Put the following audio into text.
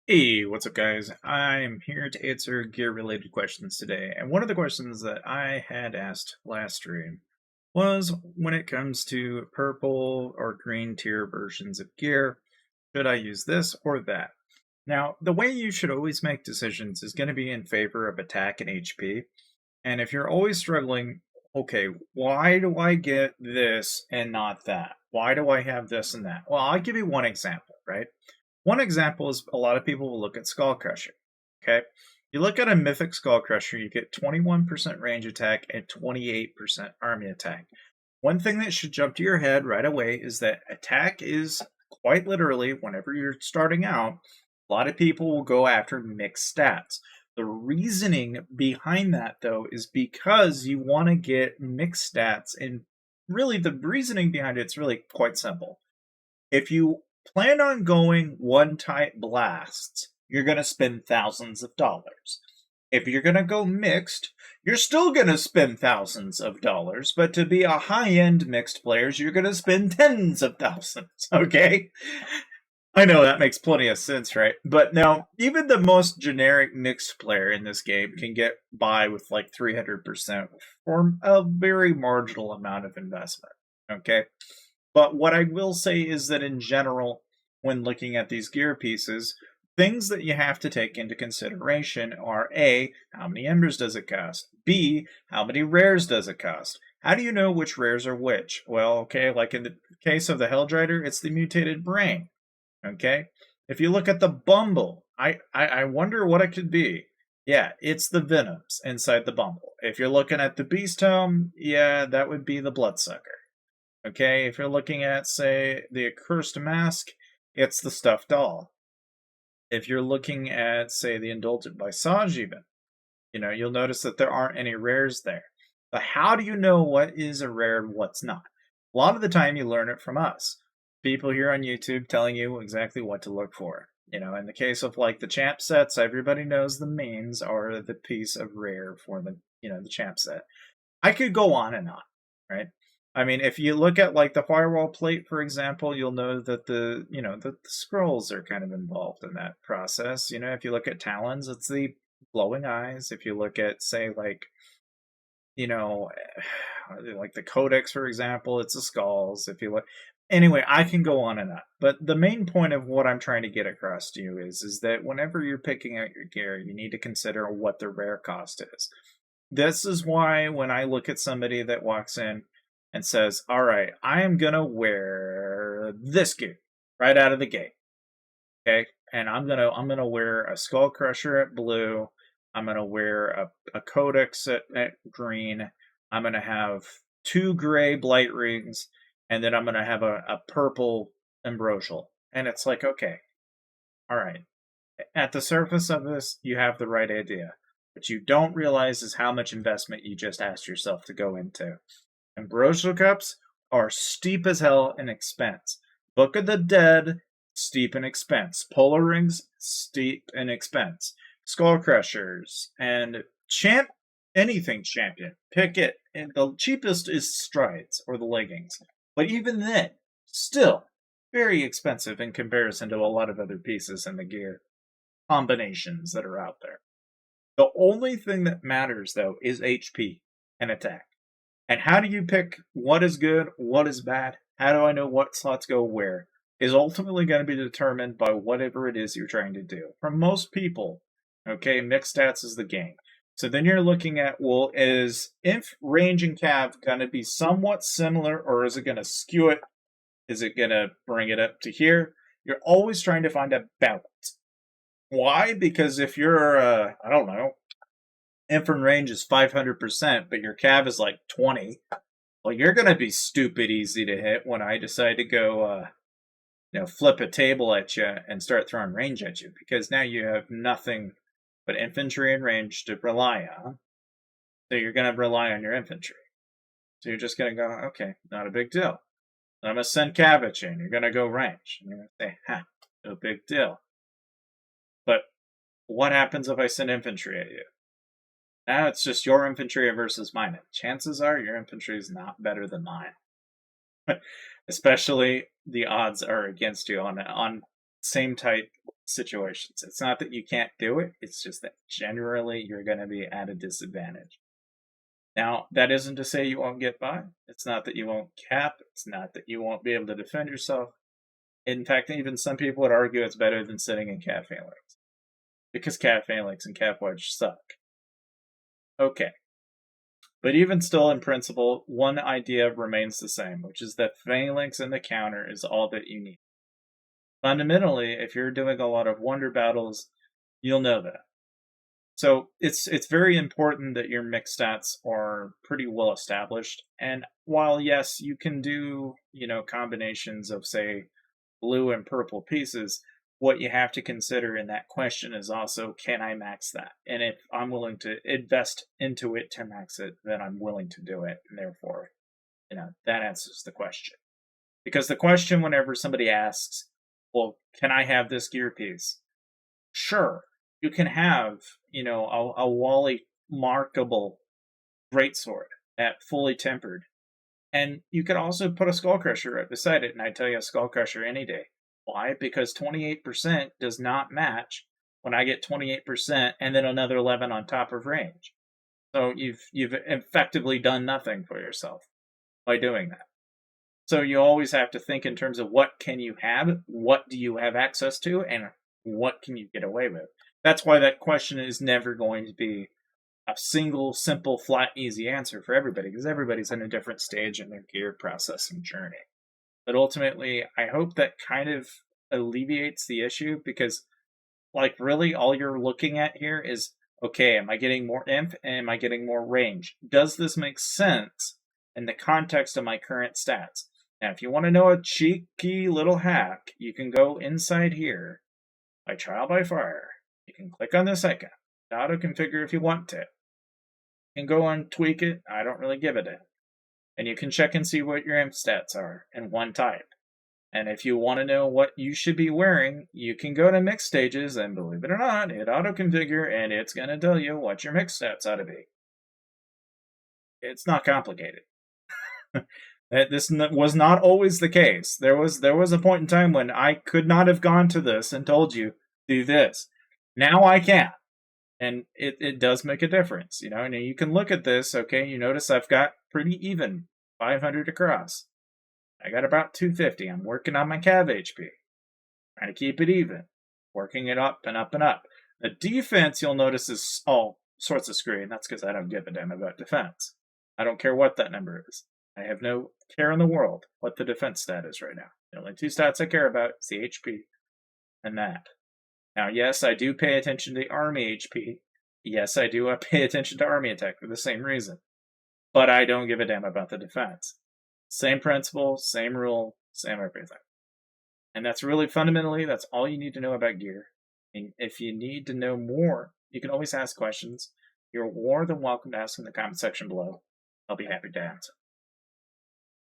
Hey, what's up, guys? I'm here to answer gear-related questions today. And one of the questions that I had asked last stream was when it comes to purple or green tier versions of gear, should I use this or that? Now, the way you should always make decisions is going to be in favor of attack and HP. And if you're always struggling, okay, why do I get this and not that? Why do I have this and that? Well, I'll give you one example, right? One example is a lot of people will look at Skull Crusher. Okay, you look at a Mythic Skull Crusher, you get 21% range attack and 28% army attack. One thing that should jump to your head right away is that attack is quite literally, whenever you're starting out, a lot of people will go after mixed stats. The reasoning behind that, though, is because you want to get mixed stats, and really the reasoning behind it's really quite simple. If you plan on going one type blasts, you're going to spend thousands of dollars. If you're going to go mixed, you're still going to spend thousands of dollars, but to be a high-end mixed player, you're going to spend tens of thousands, okay? I know that makes plenty of sense, right? But now, even the most generic mixed player in this game can get by with like 300% for a very marginal amount of investment, okay? But what I will say is that in general, when looking at these gear pieces, things that you have to take into consideration are A, how many embers does it cost? B, how many rares does it cost? How do you know which rares are which? Well, okay, like in the case of the Helldrider, it's the mutated brain. Okay? If you look at the Bumble, I wonder what it could be. Yeah, it's the venoms inside the Bumble. If you're looking at the Beast Home, yeah, that would be the Bloodsucker. Okay, if you're looking at, say, the Accursed Mask, it's the Stuffed Doll. If you're looking at, say, the Indulgent Visage, even, you'll notice that there aren't any rares there. But how do you know what is a rare and what's not? A lot of the time, you learn it from us. People here on YouTube telling you exactly what to look for. In the case of like the champ sets, everybody knows the mains are the piece of rare for the champ set. I could go on and on, right? I mean, if you look at like the firewall plate, for example, you'll know that the scrolls are kind of involved in that process. If you look at talons, it's the glowing eyes. If you look at, say, you know, like the codex, for example, it's the skulls. If you look, anyway, I can go on and on. But the main point of what I'm trying to get across to you is that whenever you're picking out your gear, you need to consider what the rare cost is. This is why when I look at somebody that walks in and says, "All right, I am gonna wear this gear right out of the gate," okay, and I'm gonna wear a Skull Crusher at blue. I'm gonna wear a Codex at green. I'm gonna have two gray Blight Rings, and then I'm gonna have a purple Ambrosial. And it's like, okay, all right. At the surface of this, you have the right idea. What you don't realize is how much investment you just asked yourself to go into. Ambrosial cups are steep as hell in expense. Book of the Dead, steep in expense. Polar rings, steep in expense. Skull crushers and anything champion. Pick it. And the cheapest is strides or the leggings. But even then, still very expensive in comparison to a lot of other pieces in the gear combinations that are out there. The only thing that matters, though, is HP and attack. And how do you pick what is good, what is bad? How do I know what slots go where? Is ultimately going to be determined by whatever it is you're trying to do. For most people, okay, mixed stats is the game. So then you're looking at, well, is inf, range, and cav going to be somewhat similar, or is it going to skew it? Is it going to bring it up to here? You're always trying to find a balance. Why? Because if you're, I don't know, infant range is 500%, but your cav is like 20, well, you're going to be stupid easy to hit when I decide to go, flip a table at you and start throwing range at you, because now you have nothing but infantry and range to rely on. So you're going to rely on your infantry. So you're just going to go, okay, not a big deal. I'm going to send cav at you, and you're going to go range. And you're going to say, ha, no big deal. But what happens if I send infantry at you? Now it's just your infantry versus mine. And chances are your infantry is not better than mine. Especially the odds are against you on same type situations. It's not that you can't do it, it's just that generally you're going to be at a disadvantage. Now, that isn't to say you won't get by. It's not that you won't cap. It's not that you won't be able to defend yourself. In fact, even some people would argue it's better than sitting in cat phalanx because cat phalanx and cap wedge suck. Okay. But even still, in principle, one idea remains the same, which is that phalanx in the counter is all that you need. Fundamentally, if you're doing a lot of wonder battles, you'll know that. So it's very important that your mix stats are pretty well established. And while yes, you can do, combinations of say blue and purple pieces, what you have to consider in that question is also, can I max that? And if I'm willing to invest into it to max it, then I'm willing to do it. And therefore, that answers the question. Because the question, whenever somebody asks, well, can I have this gear piece? Sure, you can have, a Wally markable greatsword at fully tempered. And you could also put a skull crusher right beside it, and I tell you a skull crusher any day. Why? Because 28% does not match when I get 28% and then another 11 on top of range. So you've effectively done nothing for yourself by doing that. So you always have to think in terms of what can you have, what do you have access to, and what can you get away with. That's why that question is never going to be a single, simple, flat, easy answer for everybody, because everybody's in a different stage in their gear processing journey. But ultimately, I hope that kind of alleviates the issue, because, like, really all you're looking at here is, okay, am I getting more imp? Am I getting more range? Does this make sense in the context of my current stats? Now, if you want to know a cheeky little hack, you can go inside here by trial by fire. You can click on this icon, auto configure if you want to. You can go and tweak it. I don't really give a damn. And you can check and see what your imp stats are in one type. And if you want to know what you should be wearing, you can go to mix stages, and believe it or not, hit auto configure, and it's going to tell you what your mix stats ought to be. It's not complicated. This was not always the case. There was a point in time when I could not have gone to this and told you, do this. Now I can. And it does make a difference, and you can look at this, okay, you notice I've got pretty even, 500 across. I got about 250. I'm working on my cav HP. Trying to keep it even. Working it up and up and up. The defense, you'll notice, is all sorts of screwy, and that's because I don't give a damn about defense. I don't care what that number is. I have no care in the world what the defense stat is right now. The only two stats I care about is the HP and that. Now, yes, I do pay attention to army HP. Yes, I do pay attention to army attack for the same reason. But I don't give a damn about the defense. Same principle, same rule, same everything. And that's really fundamentally, that's all you need to know about gear. And if you need to know more, you can always ask questions. You're more than welcome to ask in the comment section below. I'll be happy to answer.